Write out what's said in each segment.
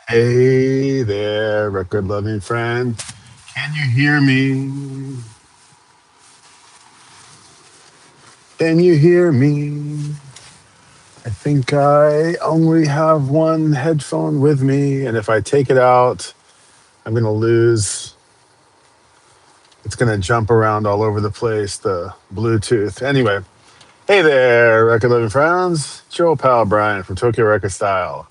Hey there, record loving friend. Can you hear me? Can you hear me? I think I only have one headphone with me, and if I take it out, I'm going to lose. It's going to jump around all over the place, the Bluetooth. Anyway, hey there, record loving friends. Joe Pal Brian from Tokyo Record Style.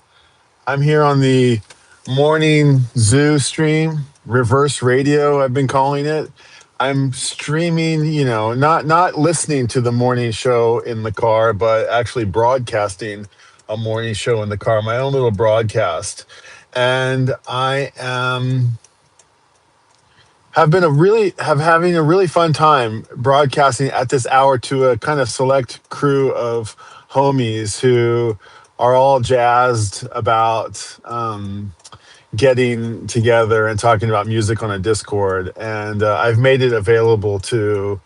I'm here on the morning zoo stream, reverse radio, I've been calling it. I'm streaming, not listening to the morning show in the car, but actually broadcasting a morning show in the car, my own little broadcast. And I am have been a really have having a really fun time broadcasting at this hour to a kind of select crew of homies who are all jazzed about getting together and talking about music on a Discord. And I've made it available to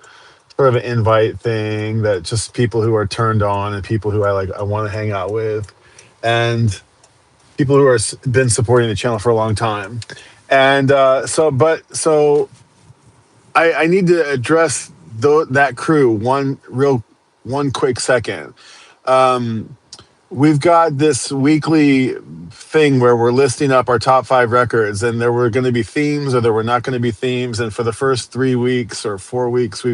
sort of an invite thing that just people who are turned on and people who I want to hang out with, and people who are been supporting the channel for a long time. And I need to address that crew one quick second. Um, we've got this weekly thing where we're listing up our top 5 records, and there were going to be themes or there were not going to be themes. And for the first 3 weeks or 4 weeks,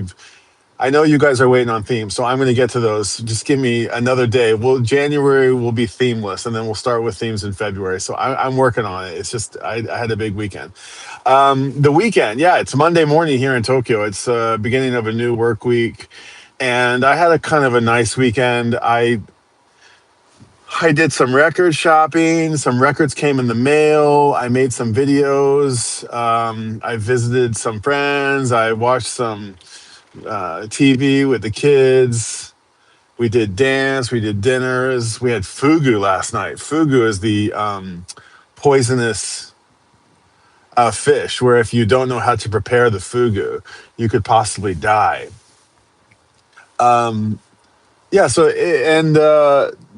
I know you guys are waiting on themes, so I'm going to get to those. Just give me another day. January will be themeless, and then we'll start with themes in February. So I'm working on it. It's just I had a big weekend. The weekend, yeah, it's Monday morning here in Tokyo. It's beginning of a new work week, and I had a kind of a nice weekend. I did some record shopping. Some records came in the mail. I made some videos. I visited some friends. I watched some TV with the kids. We did dance. We did dinners. We had fugu last night. Fugu is the poisonous fish, where if you don't know how to prepare the fugu, you could possibly die. Um, yeah.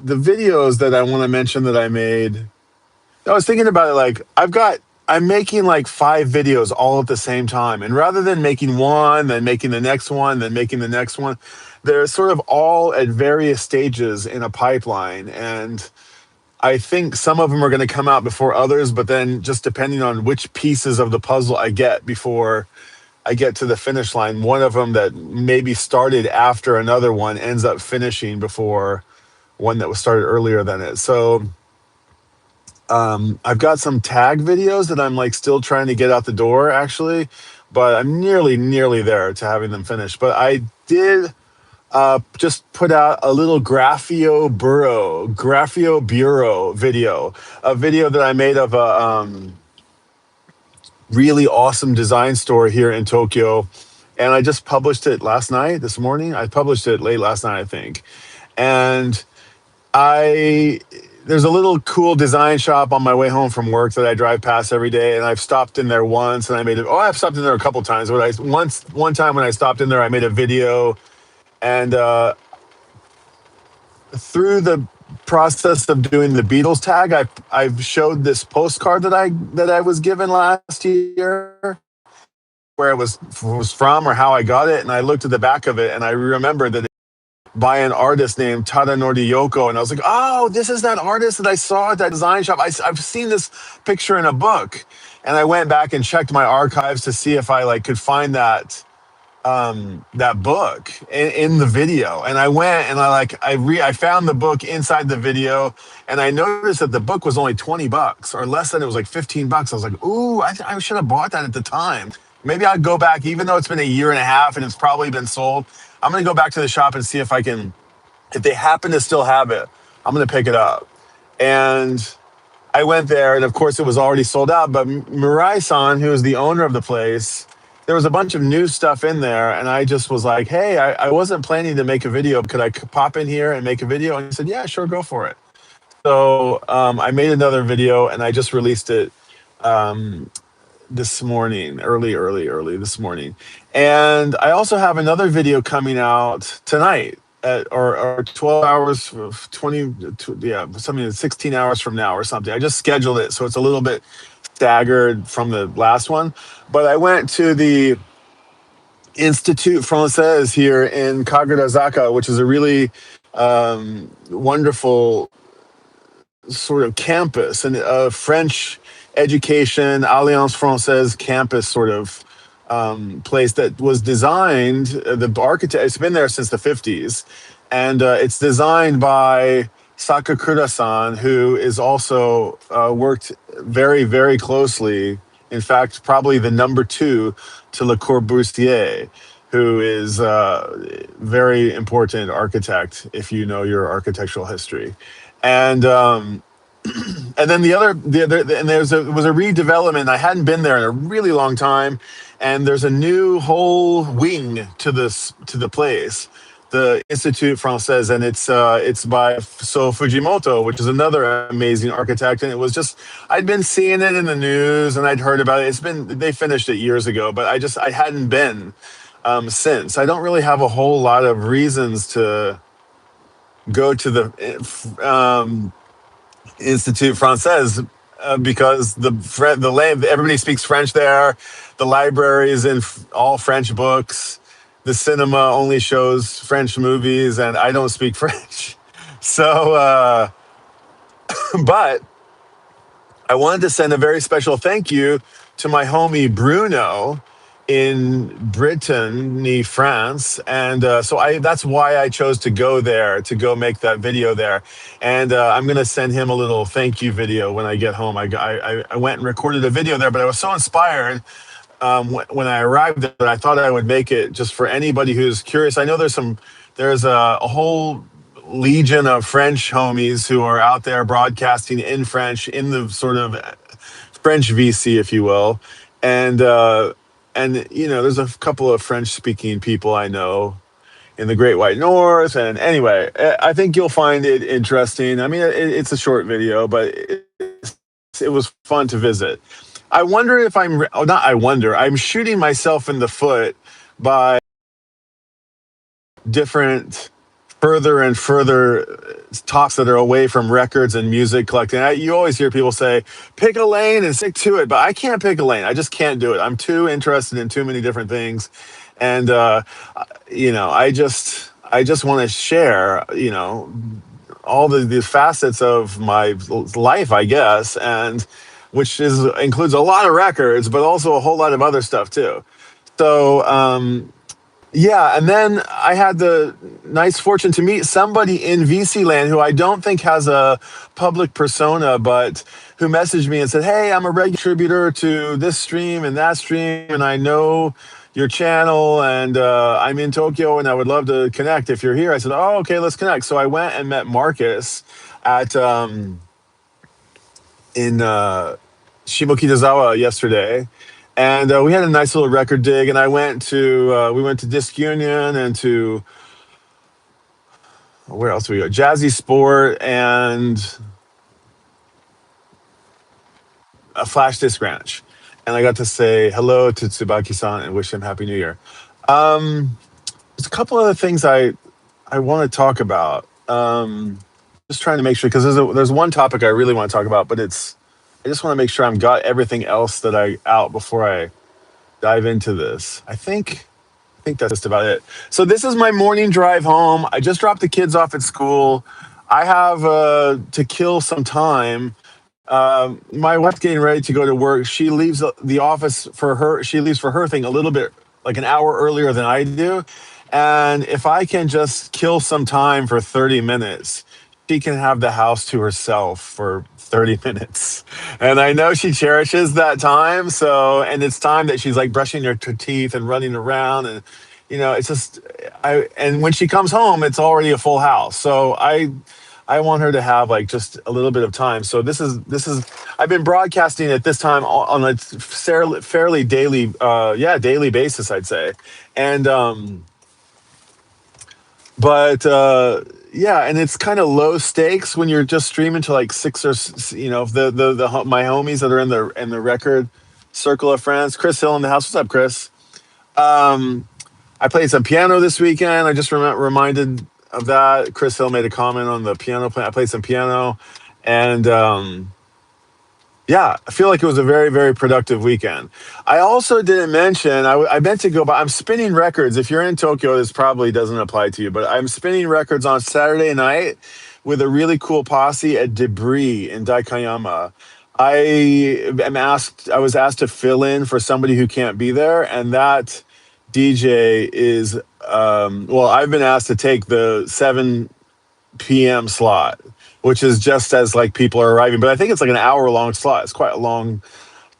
The videos that I want to mention that I made, I was thinking about it. I'm making like 5 videos all at the same time. And rather than making one, then making the next one, then making the next one, they're sort of all at various stages in a pipeline. And I think some of them are going to come out before others, but then just depending on which pieces of the puzzle I get before I get to the finish line, one of them that maybe started after another one ends up finishing before one that was started earlier than it. So I've got some tag videos that I'm like still trying to get out the door actually, but I'm nearly there to having them finished. But I did just put out a little Graphio Bureau video, a video that I made of a really awesome design store here in Tokyo. And I just published it this morning. I published it late last night, I think. And I there's a little cool design shop on my way home from work that I drive past every day, and I've stopped in there once, and I made it. Oh, I've stopped in there a couple times, but one time when I stopped in there, I made a video, and through the process of doing the Beatles tag, I've showed this postcard that I was given last year, where it was from or how I got it, and I looked at the back of it, and I remembered that by an artist named Tadanori Yoko. And I was like, oh, this is that artist that I saw at that design shop. I've seen this picture in a book. And I went back and checked my archives to see if I could find that book in the video. And I went and I found the book inside the video, and I noticed that the book was only $20 or less than. It was like $15. I was like, ooh, I should have bought that at the time. Maybe I'd go back, even though it's been a year and a half and it's probably been sold. I'm gonna go back to the shop and see if they happen to still have it. I'm gonna pick it up. And I went there, and of course, it was already sold out. But Mirai-san, who is the owner of the place, there was a bunch of new stuff in there, and I just was like, "Hey, I wasn't planning to make a video. Could I pop in here and make a video?" And he said, "Yeah, sure, go for it." So I made another video, and I just released it um, this morning, early this morning. And I also have another video coming out tonight. or 12 hours, 20, yeah, something 16 hours from now or something. I just scheduled it so it's a little bit staggered from the last one. But I went to the Institut Français here in Kagarazaka, which is a really wonderful sort of campus and a French education, Alliance Francaise campus sort of place that was designed. The architect, it's been there since the 50s, and it's designed by Sakakura-san, who is also worked very, very closely. In fact, probably the number two to Le Corbusier, who is a very important architect if you know your architectural history. And and then and was a redevelopment. I hadn't been there in a really long time, and there's a new whole wing to the place, the Institut Français, and it's by Fujimoto, which is another amazing architect. And it was just I'd been seeing it in the news and I'd heard about it. They finished it years ago, but I hadn't been since. I don't really have a whole lot of reasons to go to the Institut Français because the land everybody speaks French there. The library is in all French books. The cinema only shows French movies, and I don't speak French. So, but I wanted to send a very special thank you to my homie Bruno in Brittany, France, and that's why I chose to go there to go make that video there, and I'm gonna send him a little thank you video when I get home. I went and recorded a video there, but I was so inspired when I arrived there, I thought I would make it just for anybody who's curious. I know there's a whole legion of French homies who are out there broadcasting in French in the sort of French VC, if you will, and there's a couple of French speaking people I know in the Great White North. And anyway, I think you'll find it interesting. I mean, it's a short video, but it was fun to visit. I wonder if not I wonder, I'm shooting myself in the foot by different further and further talks that are away from records and music collecting. You always hear people say, pick a lane and stick to it, but I can't pick a lane. I just can't do it. I'm too interested in too many different things. And, I just want to share, all the facets of my life, I guess, and which includes a lot of records, but also a whole lot of other stuff too. So, yeah, and then I had the nice fortune to meet somebody in VC land who I don't think has a public persona, but who messaged me and said, "Hey, I'm a regular contributor to this stream and that stream, and I know your channel, and I'm in Tokyo, and I would love to connect if you're here." I said, "Oh, okay, let's connect." So I went and met Marcus at in Shimokitazawa yesterday, and we had a nice little record dig. And we went to Disc Union and to where else did we go? Jazzy Sport and a Flash Disc Ranch, and I got to say hello to Tsubaki-san and wish him Happy New Year. There's a couple other things I want to talk about. Just trying to make sure because there's one topic I really want to talk about, but I just want to make sure I've got everything else that I out before I dive into this. I think that's just about it. So this is my morning drive home. I just dropped the kids off at school. I have to kill some time. My wife's getting ready to go to work. She leaves the office for her. She leaves for her thing a little bit like an hour earlier than I do. And if I can just kill some time for 30 minutes, she can have the house to herself for 30 minutes. And I know she cherishes that time. So, and it's time that she's like brushing her teeth and running around. And, it's just, and when she comes home, it's already a full house. So I want her to have like just a little bit of time. So I've been broadcasting at this time on a fairly daily, daily basis, I'd say. And, but yeah, and it's kind of low stakes when you're just streaming to like six or my homies that are in the record circle of friends. Chris Hill in the house. What's up, Chris? I played some piano this weekend. I just reminded of that. Chris Hill made a comment on the piano playing. I played some piano, and yeah, I feel like it was a very, very productive weekend. I also didn't mention, I meant to go, but I'm spinning records. If you're in Tokyo, this probably doesn't apply to you, but I'm spinning records on Saturday night with a really cool posse at Debris in Daikayama. I was asked to fill in for somebody who can't be there, and that DJ is, well, I've been asked to take the 7 p.m. slot, which is just as like people are arriving. But I think it's like an hour long slot. It's quite a long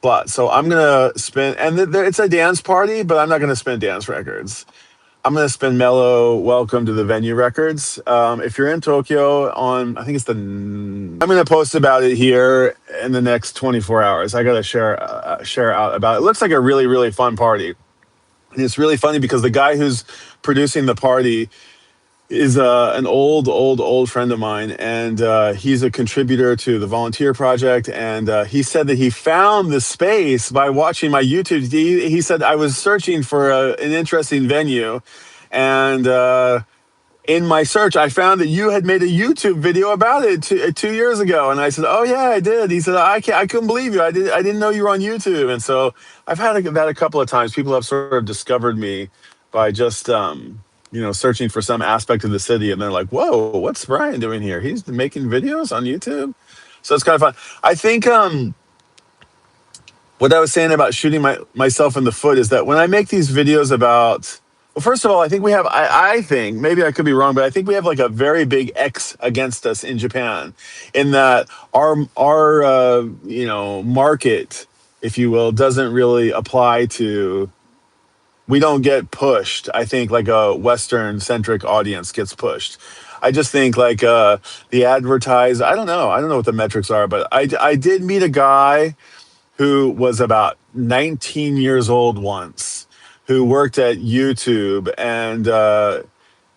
slot. So I'm gonna spin, and it's a dance party, but I'm not gonna spin dance records. I'm gonna spin mellow "Welcome to the Venue" records. If you're in Tokyo, I think it's I'm gonna post about it here in the next 24 hours. I gotta share out about it. It looks like a really, really fun party, and it's really funny because the guy who's producing the party is an old friend of mine, and he's a contributor to the Volunteer Project. And he said that he found the space by watching my YouTube. He said I was searching for an interesting venue, and in my search, I found that you had made a YouTube video about it 2 years ago. And I said, "Oh yeah, I did." He said, I couldn't believe you. I didn't know you were on YouTube." And so I've had that a couple of times. People have sort of discovered me by just searching for some aspect of the city, and they're like, "Whoa, what's Brian doing here? He's making videos on YouTube." So it's kind of fun. I think what I was saying about shooting myself in the foot is that when I make these videos about, well, first of all, I think we have, I think, maybe I could be wrong, but I think we have like a very big X against us in Japan, in that our market, if you will, doesn't really apply to, we don't get pushed. I think like a Western centric audience gets pushed. I just think like the advertise, I don't know what the metrics are, but I did meet a guy who was about 19 years old once, who worked at YouTube, and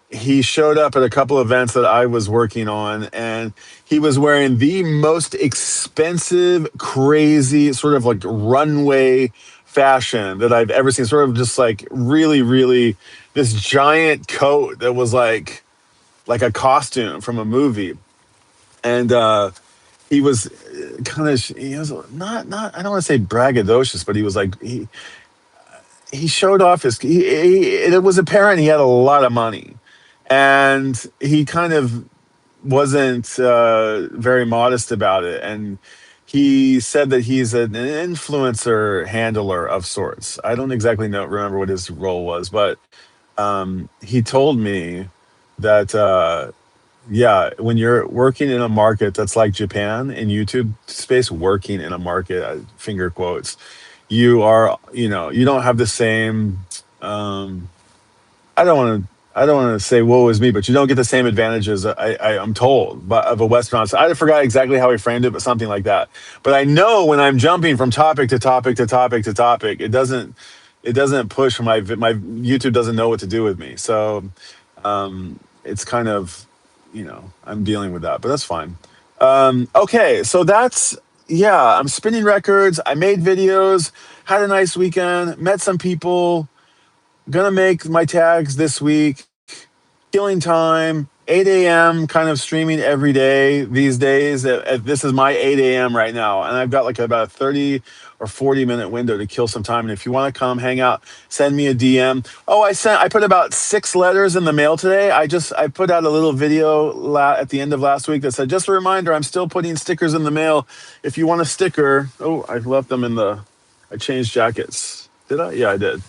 he showed up at a couple of events that I was working on, and he was wearing the most expensive, crazy sort of like runway fashion that I've ever seen. Sort of just like really, really this giant coat that was like a costume from a movie, and he was he was not I don't want to say braggadocious, but he was like he showed off it was apparent he had a lot of money, and he kind of wasn't very modest about it. And he said that he's an influencer handler of sorts. I don't exactly remember what his role was, but he told me that yeah, when you're working in a market that's like Japan in YouTube space, working in a market, finger quotes, you don't have the same. Um, I don't want to say woe is me, but you don't get the same advantages. I'm told, but of a Western. So I forgot exactly how he framed it, but something like that. But I know when I'm jumping from topic to topic to topic to topic, it doesn't push my YouTube doesn't know what to do with me. So it's kind of, I'm dealing with that, but that's fine. Okay, so that's, yeah, I'm spinning records. I made videos, had a nice weekend, met some people, gonna make my tags this week. Killing time, 8 a.m. kind of streaming every day these days. This is my 8 a.m. right now, and I've got like about a 30 or 40 minute window to kill some time. And if you want to come hang out, send me a DM. Oh, I put about 6 letters in the mail today. I put out a little video at the end of last week that said, just a reminder, I'm still putting stickers in the mail. If you want a sticker, oh, I left them I changed jackets. Did I? Yeah, I did.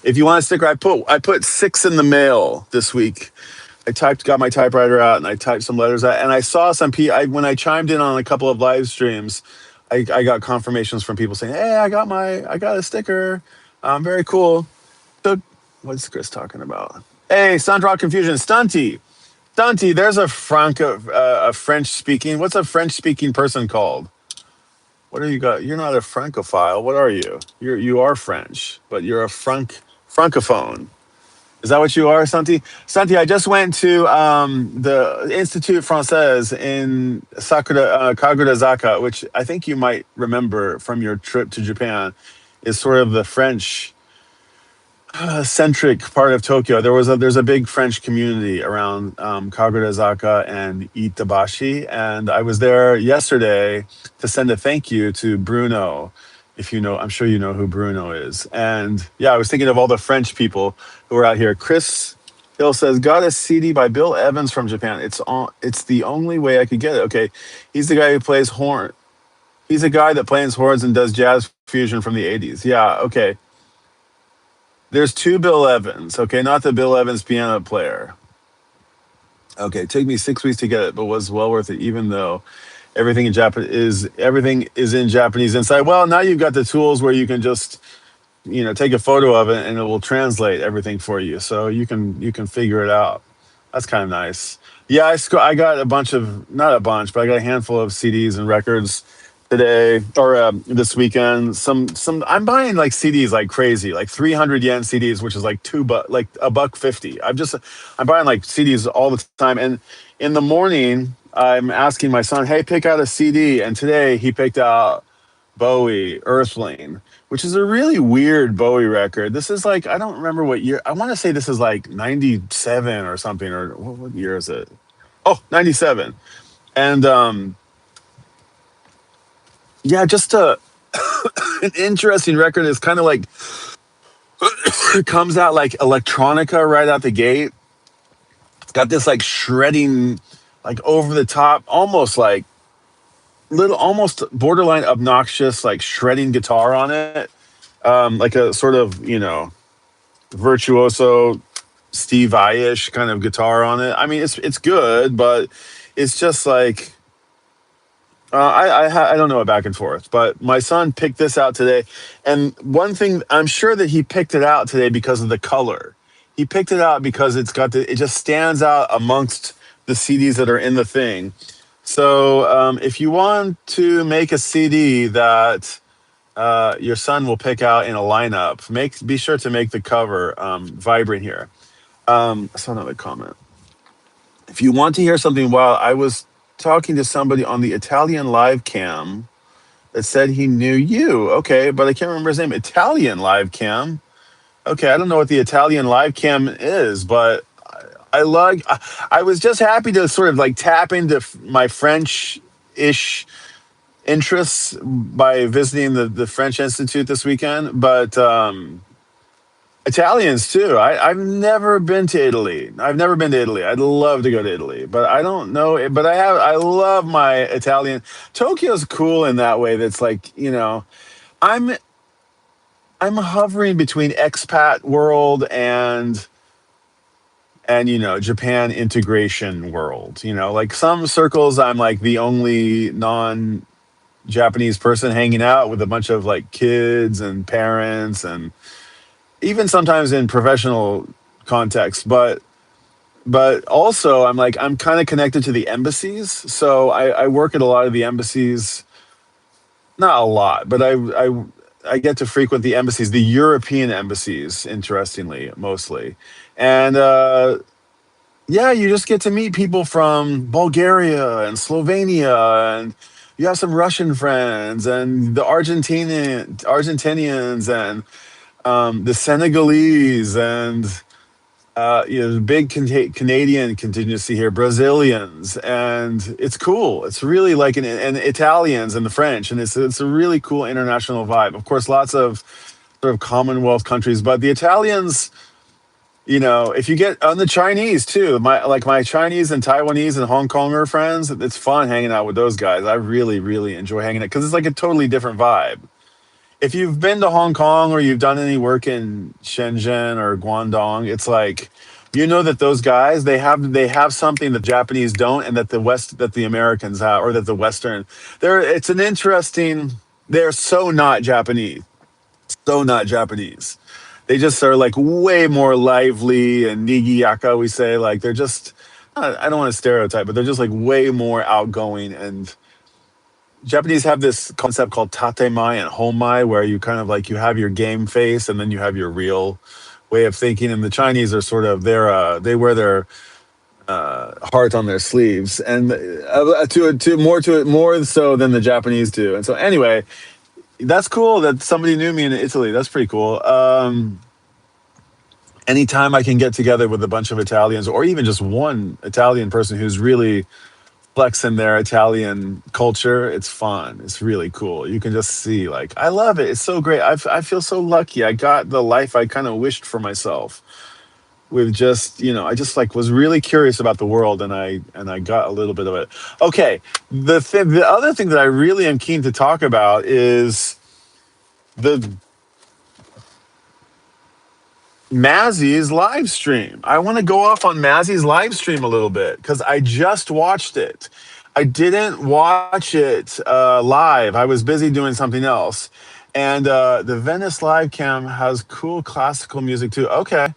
If you want a sticker, I put 6 in the mail this week. Got my typewriter out, and I typed some letters out. And I saw some people, when I chimed in on a couple of live streams, I got confirmations from people saying, "Hey, I got a sticker. Very cool." So, what's Chris talking about? Hey, Sundrock Confusion, Stunty. There's a French speaking. What's a French speaking person called? What are you got? You're not a francophile. What are you? You are French, but you're a francophone. Is that what you are, Santi? Santi, I just went to the Institut Française in Kagurazaka, which I think you might remember from your trip to Japan, is sort of the French centric part of Tokyo. There's a big French community around Kagurazaka and Itabashi, and I was there yesterday to send a thank you to Bruno. If you know, I'm sure you know who Bruno is. And yeah, I was thinking of all the French people who are out here. Chris Hill says, "Got a CD by Bill Evans from Japan. It's the only way I could get it." Okay, he's the guy who plays horn. He's a guy that plays horns and does jazz fusion from the '80s. Yeah, okay. There's two Bill Evans, okay, not the Bill Evans piano player. Okay, it took me 6 weeks to get it, but was well worth it, even though everything is in Japanese inside. Well, now you've got the tools where you can just take a photo of it and it will translate everything for you, so you can figure it out. That's kind of nice. Yeah, I got a bunch of, not a bunch, but I got a handful of CDs and records today or this weekend. Some I'm buying like CDs like crazy, like 300 yen CDs, which is like like a buck 50. I'm buying like CDs all the time, and in the morning I'm asking my son, "Hey, pick out a CD," and today he picked out Bowie, Earthling, which is a really weird Bowie record. This is like, I don't remember what year. I want to say this is like 97 or something, or what year is it? Oh, 97. And yeah, just an interesting record. Is kind of like, it comes out like electronica right out the gate. It's got this like shredding, like over the top, almost like little, almost borderline obnoxious, like shredding guitar on it. Like a sort of, virtuoso Steve Vai-ish kind of guitar on it. I mean, it's good, but it's just like, I don't know, a back and forth. But my son picked this out today, and one thing, I'm sure that he picked it out today because of the color. He picked it out because it just stands out amongst the CDs that are in the thing. So if you want to make a CD that your son will pick out in a lineup, be sure to make the cover vibrant here. I saw another comment. If you want to hear something wild, I was talking to somebody on the Italian live cam that said he knew you. Okay, but I can't remember his name. Italian live cam. Okay, I don't know what the Italian live cam is, but I like. I was just happy to sort of like tap into my French ish interests by visiting the French Institute this weekend, but Italians too. I've never been to Italy. I've never been to Italy. I'd love to go to Italy, but I don't know. But I love my Italian. Tokyo's cool in that way. That's like, I'm I'm hovering between expat world and Japan integration world. Like some circles, I'm like the only non Japanese person hanging out with a bunch of like kids and parents, and even sometimes in professional context. But also I'm kind of connected to the embassies, so I work at a lot of the embassies. Not a lot, but I get to frequent the embassies, the European embassies, interestingly, mostly. And yeah, you just get to meet people from Bulgaria and Slovenia, and you have some Russian friends, and the Argentinians, and the Senegalese, and the big Canadian contingency here, Brazilians, and it's cool. It's really like and Italians and the French, and it's a really cool international vibe. Of course, lots of sort of Commonwealth countries, but the Italians, if you get on the Chinese too, my Chinese and Taiwanese and Hong Konger friends, it's fun hanging out with those guys. I really, really enjoy hanging out because it's like a totally different vibe. If you've been to Hong Kong or you've done any work in Shenzhen or Guangdong, it's like that those guys, they have something that Japanese don't, and that the Americans have, or that the Western. It's an interesting. They're so not Japanese, so not Japanese. They just are like way more lively and nigiyaka. We say like they're just. I don't want to stereotype, but they're just like way more outgoing, and Japanese have this concept called tatemai and homai, where you kind of like you have your game face and then you have your real way of thinking. And the Chinese are sort of they wear their heart on their sleeves, and more so than the Japanese do. And so anyway, that's cool that somebody knew me in Italy. That's pretty cool. anytime I can get together with a bunch of Italians, or even just one Italian person who's really flexing their Italian culture, it's fun. It's really cool. You can just see, like, I love it. It's so great. I feel so lucky. I got the life I kind of wished for myself with just, I just like was really curious about the world, and I got a little bit of it. Okay. The other thing that I really am keen to talk about is the Mazzy's live stream. I want to go off on Mazzy's live stream a little bit because I just watched it. I didn't watch it live. I was busy doing something else. And the Venice live cam has cool classical music too. Okay.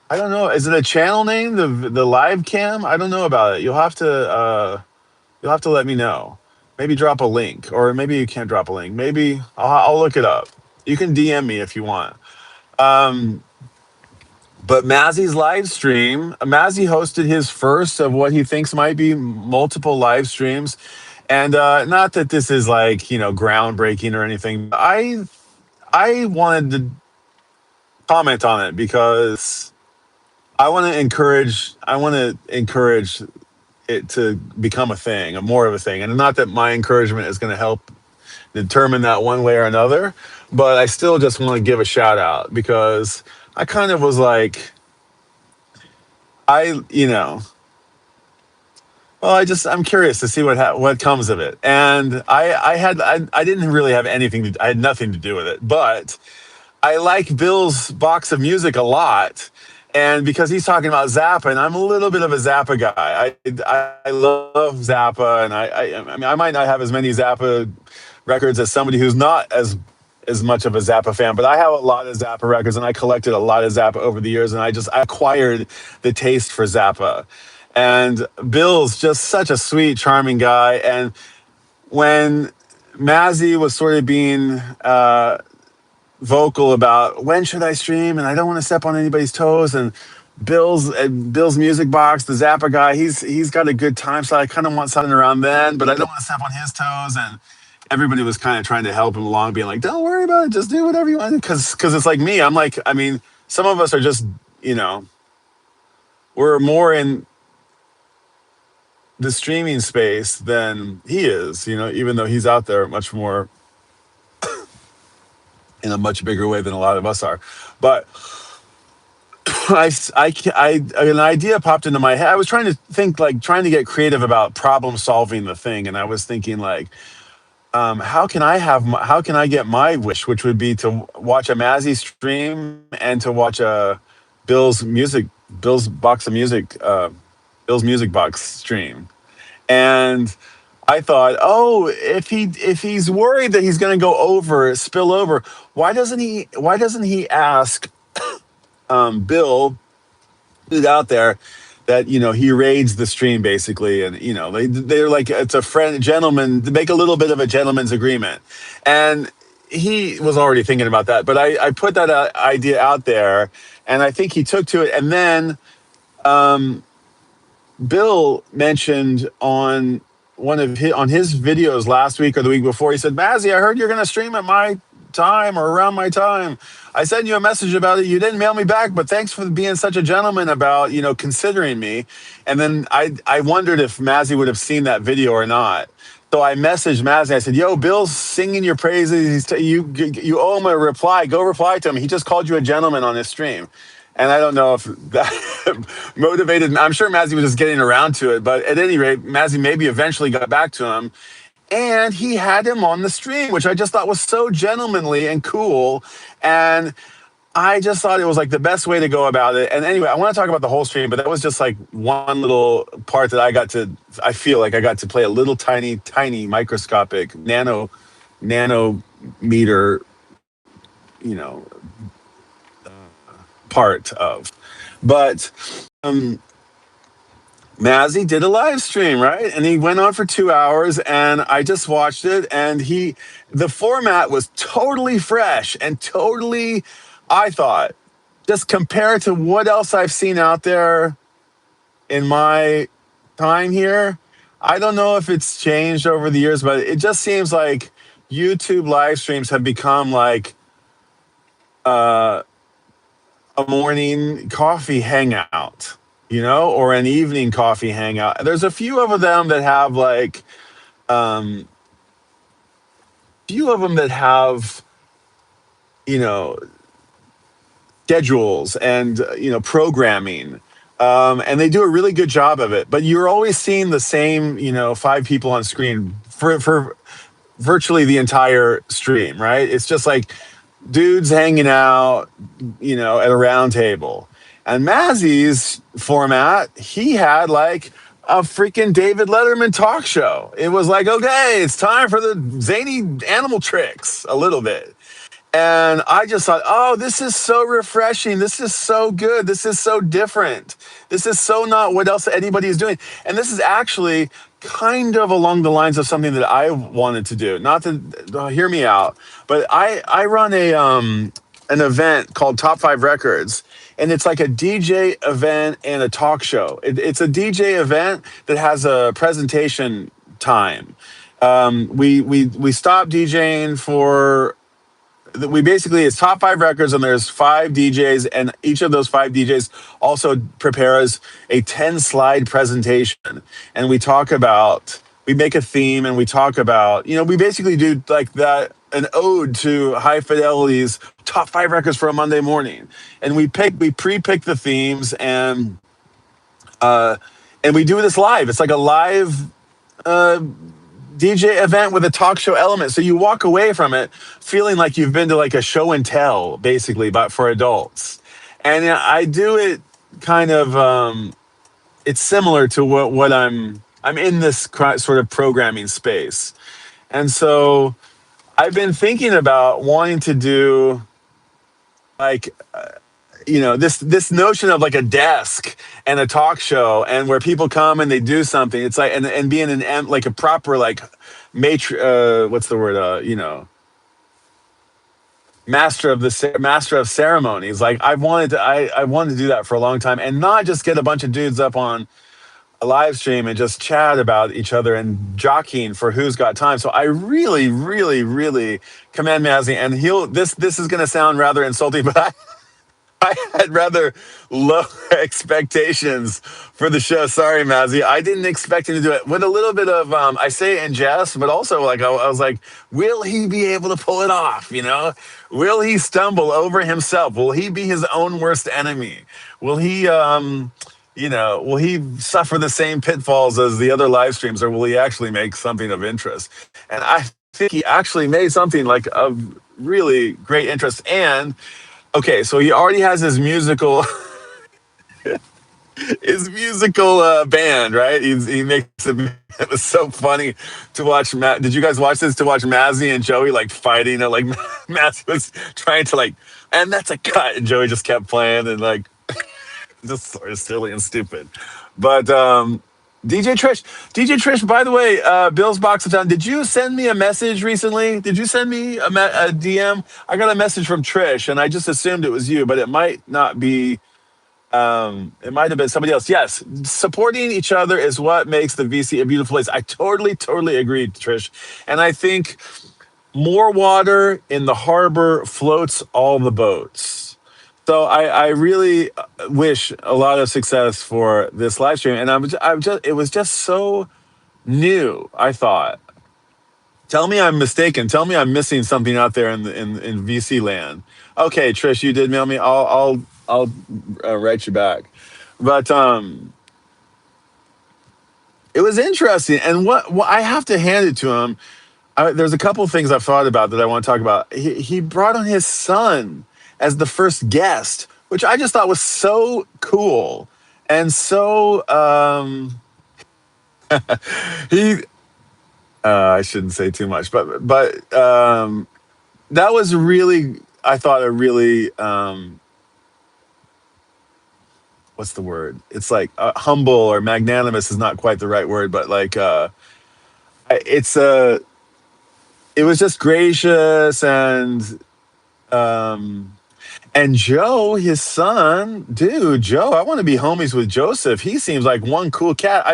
I don't know. Is it a channel name? The live cam? I don't know about it. You'll have to let me know. Maybe drop a link, or maybe you can't drop a link. Maybe I'll look it up. You can DM me if you want. Um, but Mazzy's live stream, Mazzy hosted his first of what he thinks might be multiple live streams. And not that this is like, groundbreaking or anything. I wanted to comment on it because I want to encourage it to become a thing, a more of a thing. And not that my encouragement is going to help determine that one way or another, but I still just want to give a shout out because I kind of was like, I, you know, well, I'm curious to see what comes of it. And I didn't really have I had nothing to do with it, but I like Bill's box of music a lot. And because he's talking about Zappa, and I'm a little bit of a Zappa guy. I love Zappa, and I mean, I might not have as many Zappa records as somebody who's not as much of a Zappa fan, but I have a lot of Zappa records, and I collected a lot of Zappa over the years, and I acquired the taste for Zappa. And Bill's just such a sweet, charming guy. And when Mazzy was sort of being vocal about when should I stream, and I don't want to step on anybody's toes, and Bill's music box, the Zappa guy, he's got a good time, so I kind of want something around then, but I don't want to step on his toes. And everybody was kind of trying to help him along, being like, don't worry about it, just do whatever you want, because it's like me. I'm like, I mean, some of us are just, we're more in the streaming space than he is, even though he's out there much more in a much bigger way than a lot of us are. But an idea popped into my head. I was trying to think, like, trying to get creative about problem solving the thing. And I was thinking, like, how can I get my wish, which would be to watch a Mazzy stream and to watch a Bill's music, Bill's box of music, Bill's music box stream. And I thought, oh, if he's worried that he's going to spill over, why doesn't he ask Bill, who's out there, that he raids the stream basically, and they're like, it's a friend, gentleman, to make a little bit of a gentleman's agreement. And he was already thinking about that, but I put that idea out there, and I think he took to it. And then Bill mentioned on his videos last week or the week before, he said, Mazzy, I heard you're going to stream at my time or around my time. I sent you a message about it. You didn't mail me back, but thanks for being such a gentleman about, considering me. And then I wondered if Mazzy would have seen that video or not. So I messaged Mazzy. I said, yo, Bill's singing your praises. You owe him a reply. Go reply to him. He just called you a gentleman on his stream. And I don't know if that motivated. I'm sure Mazzy was just getting around to it. But at any rate, Mazzy maybe eventually got back to him. And he had him on the stream, which I just thought was so gentlemanly and cool. And I just thought it was like the best way to go about it. And anyway, I want to talk about the whole stream, but that was just like one little part that I feel like I got to play a little tiny, tiny microscopic nanometer, you know, part of. But Mazzy did a live stream, right? And he went on for 2 hours, and I just watched it. And the format was totally fresh and totally, I thought, just compared to what else I've seen out there in my time here. I don't know if it's changed over the years, but it just seems like YouTube live streams have become like a morning coffee hangout, or an evening coffee hangout. There's a few of them that have like few of them that have you know schedules and programming, and they do a really good job of it. But you're always seeing the same five people on screen for virtually the entire stream, right? It's just like dudes hanging out, at a round table. And Mazzy's format, he had like a freaking David Letterman talk show. It was like, okay, it's time for the zany animal tricks a little bit. And I just thought, oh, this is so refreshing. This is so good. This is so different. This is so not what else anybody is doing. And this is actually kind of along the lines of something that I wanted to do. Not to hear me out, but I run an event called Top 5 Records. And it's like a DJ event and a talk show. It's a DJ event that has a presentation time. We stop DJing for we basically it's top 5 records, and there's 5 DJs, and each of those 5 DJs also prepares a 10 slide presentation, and we make a theme, and we talk about we basically do like that, an ode to High Fidelity's top 5 records for a Monday morning, and we pre-pick the themes, uh and we do this live. It's like a live DJ event with a talk show element. So you walk away from it feeling like you've been to like a show and tell, basically, but for adults. And I do it kind of. It's similar to what I'm in this sort of programming space, and so I've been thinking about wanting to do like this notion of like a desk and a talk show, and where people come and they do something. It's like and being like a proper like what's the word, master of ceremonies. Like I wanted to do that for a long time, and not just get a bunch of dudes up on a live stream and just chat about each other and jockeying for who's got time. So I really, really, really commend Mazzy, and this is going to sound rather insulting, but I had rather low expectations for the show. Sorry, Mazzy. I didn't expect him to do it with a little bit of, I say in jest, but also like, I was like, will he be able to pull it off? Will he stumble over himself? Will he be his own worst enemy? Will he, will he suffer the same pitfalls as the other live streams, or will he actually make something of interest? And I think he actually made something like of really great interest. And okay, so he already has his musical band, right? He makes it. It was so funny to watch. Did you guys watch this? To watch Mazzy and Joey like fighting, and like Mazzy was trying to like, and that's a cut, and Joey just kept playing, and like just sort of silly and stupid. But DJ Trish, by the way, Bill's Box of Town. Did you send me a message recently? Did you send me a DM? I got a message from Trish, and I just assumed it was you, but it might not be. It might have been somebody else. Yes, supporting each other is what makes the VC a beautiful place. I totally, totally agree, Trish. And I think more water in the harbor floats all the boats. So I really wish a lot of success for this live stream. And it was just so new. I thought, tell me I'm mistaken. Tell me I'm missing something out there in VC land. Okay, Trish, you did mail me. I'll write you back. But it was interesting, and what I have to hand it to him. There's a couple of things I've thought about that I want to talk about. He brought on his son as the first guest, which I just thought was so cool, and so he. I shouldn't say too much, but that was really, I thought, a really what's the word? It's like humble or magnanimous is not quite the right word, but like it's it was just gracious, um and Joe, his son, dude, Joe, I want to be homies with Joseph. He seems like one cool cat.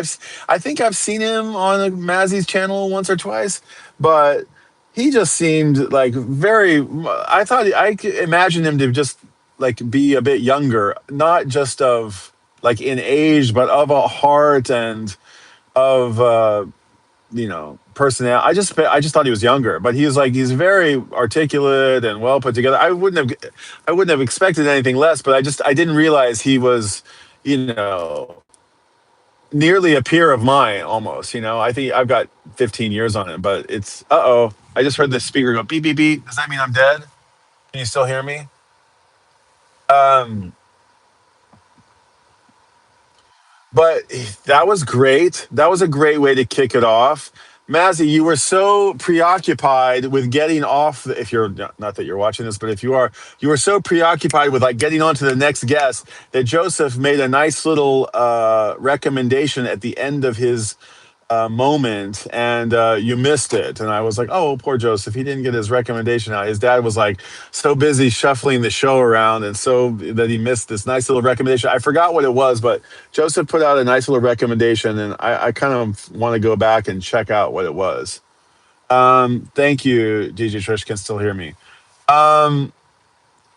I think I've seen him on Mazzy's channel once or twice, but he just seemed like very. I thought I could imagine him to just like be a bit younger, not just of like in age, but of a heart and of personality. I just thought he was younger, but he's very articulate and well put together. I wouldn't have expected anything less, but I didn't realize he was, you know, nearly a peer of mine almost. I think I've got 15 years on it, but it's I just heard the speaker go beep beep beep. Does that mean I'm dead? Can you still hear me? Um, But that was great. That was a great way to kick it off. Mazzy, you were so preoccupied with getting off. If you're not that you're watching this, but if you are, you were so preoccupied with like getting on to the next guest that Joseph made a nice little recommendation at the end of his moment, and you missed it. And I was like, oh, poor Joseph. He didn't get his recommendation out. His dad was like so busy shuffling the show around, and so that he missed this nice little recommendation. I forgot what it was, but Joseph put out a nice little recommendation, and I kind of want to go back and check out what it was. Thank you, DJ Trish. Can still hear me. Um,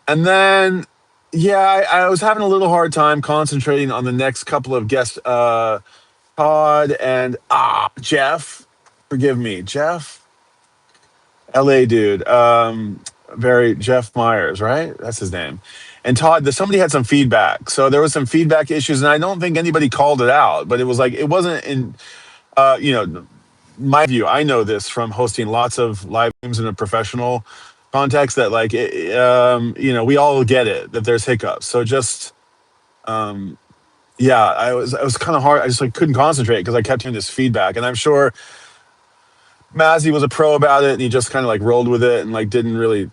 and then, yeah, I was having a little hard time concentrating on the next couple of guests. Todd and Jeff. Forgive me, Jeff, LA dude. Very Jeff Myers, right? That's his name. And Todd, somebody had some feedback. So there was some feedback issues, and I don't think anybody called it out, but it was like it wasn't in my view. I know this from hosting lots of live streams in a professional context that like we all get it that there's hiccups. So just yeah, I was kind of hard. I just like couldn't concentrate because I kept hearing this feedback, and I'm sure Mazzy was a pro about it, and he just kind of like rolled with it and like didn't really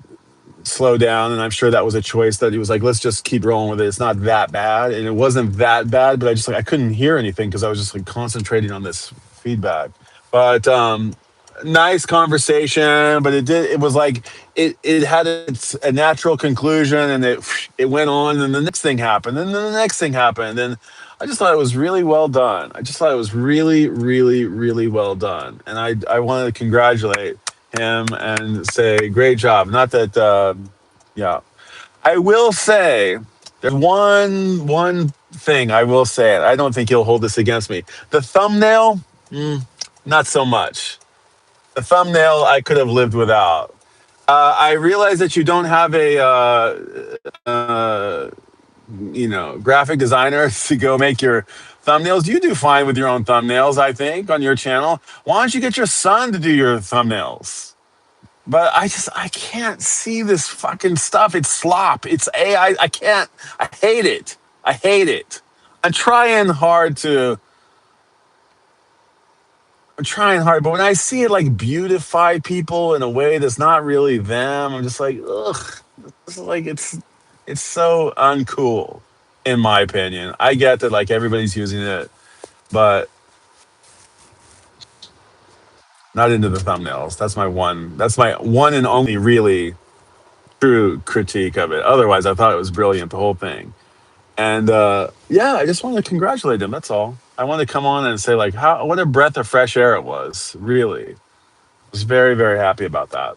slow down. And I'm sure that was a choice that he was like, let's just keep rolling with it. It's not that bad, and it wasn't that bad, but I just like I couldn't hear anything because I was just like concentrating on this feedback. But nice conversation, but it was like it had a natural conclusion, and it went on, and the next thing happened, and then the next thing happened, and I just thought it was really well done. I just thought it was really, really, really well done, and I wanted to congratulate him and say great job. Not that yeah, I will say there's one thing I will say. I don't think he'll hold this against me. The thumbnail, not so much. The thumbnail I could have lived without. I realize that you don't have a graphic designer to go make your thumbnails. You do fine with your own thumbnails, I think, on your channel. Why don't you get your son to do your thumbnails? But I can't see this fucking stuff. It's slop. It's AI. I can't. I hate it. I hate it. I'm trying hard to I'm trying hard, but when I see it like beautify people in a way that's not really them, I'm just like, ugh. It's like it's so uncool, in my opinion. I get that like everybody's using it, but not into the thumbnails. That's my one and only really true critique of it. Otherwise, I thought it was brilliant, the whole thing. And yeah, I just want to congratulate him. That's all. I want to come on and say like, how what a breath of fresh air it was. Really, was very very happy about that.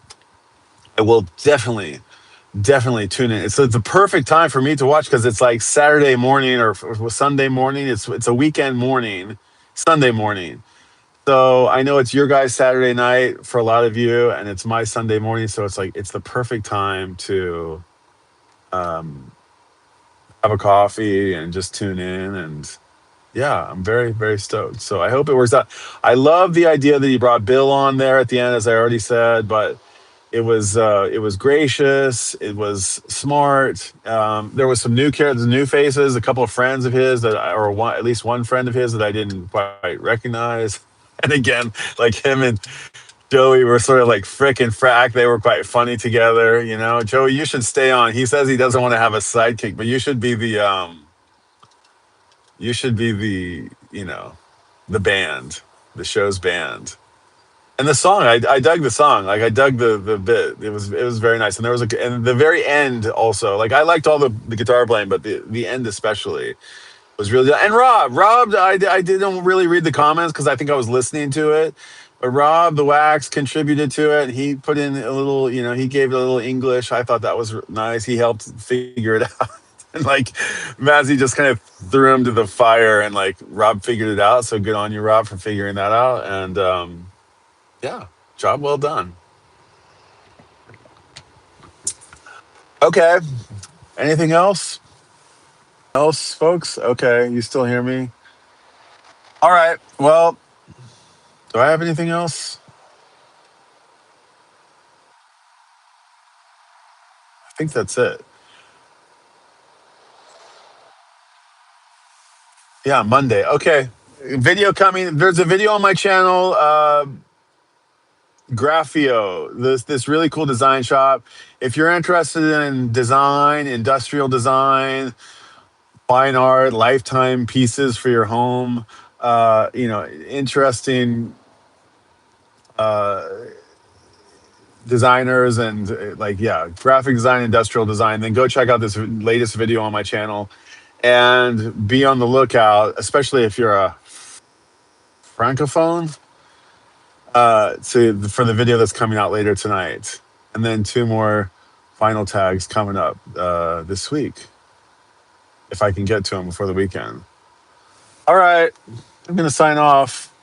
I will definitely tune in. It's the perfect time for me to watch because it's like Saturday morning or Sunday morning. It's a weekend morning, Sunday morning. So I know it's your guys' Saturday night for a lot of you, and it's my Sunday morning. So it's like it's the perfect time to um, have a coffee and just tune in. And yeah, I'm very very stoked. So I hope it works out. I love the idea that he brought Bill on there at the end, as I already said, but it was gracious. It was smart. There was some new characters, new faces, a couple of friends of his or one, at least one friend of his that I didn't quite recognize. And again, like him and Joey were sort of like frickin' frack. They were quite funny together. Joey, you should stay on. He says he doesn't want to have a sidekick, but you should be the band, the show's band. And the song, I dug the song. Like I dug the bit. It was very nice. And there was and the very end also. Like I liked all the guitar playing, but the end especially was really. And Rob, I didn't really read the comments because I think I was listening to it. But Rob the Wax contributed to it. He put in a little, he gave it a little English. I thought that was nice. He helped figure it out. And like Mazzy just kind of threw him to the fire, and like Rob figured it out. So good on you, Rob, for figuring that out. And yeah, job well done. Okay. Anything else, folks? Okay, you still hear me? All right. Well, do I have anything else? I think that's it. Yeah, Monday. Okay. Video coming. There's a video on my channel. Graphio, this really cool design shop. If you're interested in design, industrial design, fine art, lifetime pieces for your home, interesting uh, designers and like yeah, graphic design, industrial design, then go check out this latest video on my channel and be on the lookout, especially if you're a francophone, for the video that's coming out later tonight, and then two more final tags coming up this week if I can get to them before the weekend. All right, I'm gonna sign off.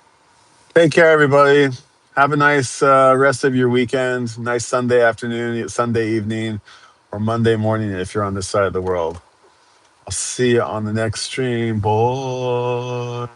Take care, everybody. Have a nice rest of your weekend. Nice Sunday afternoon, Sunday evening, or Monday morning if you're on this side of the world. I'll see you on the next stream, boy.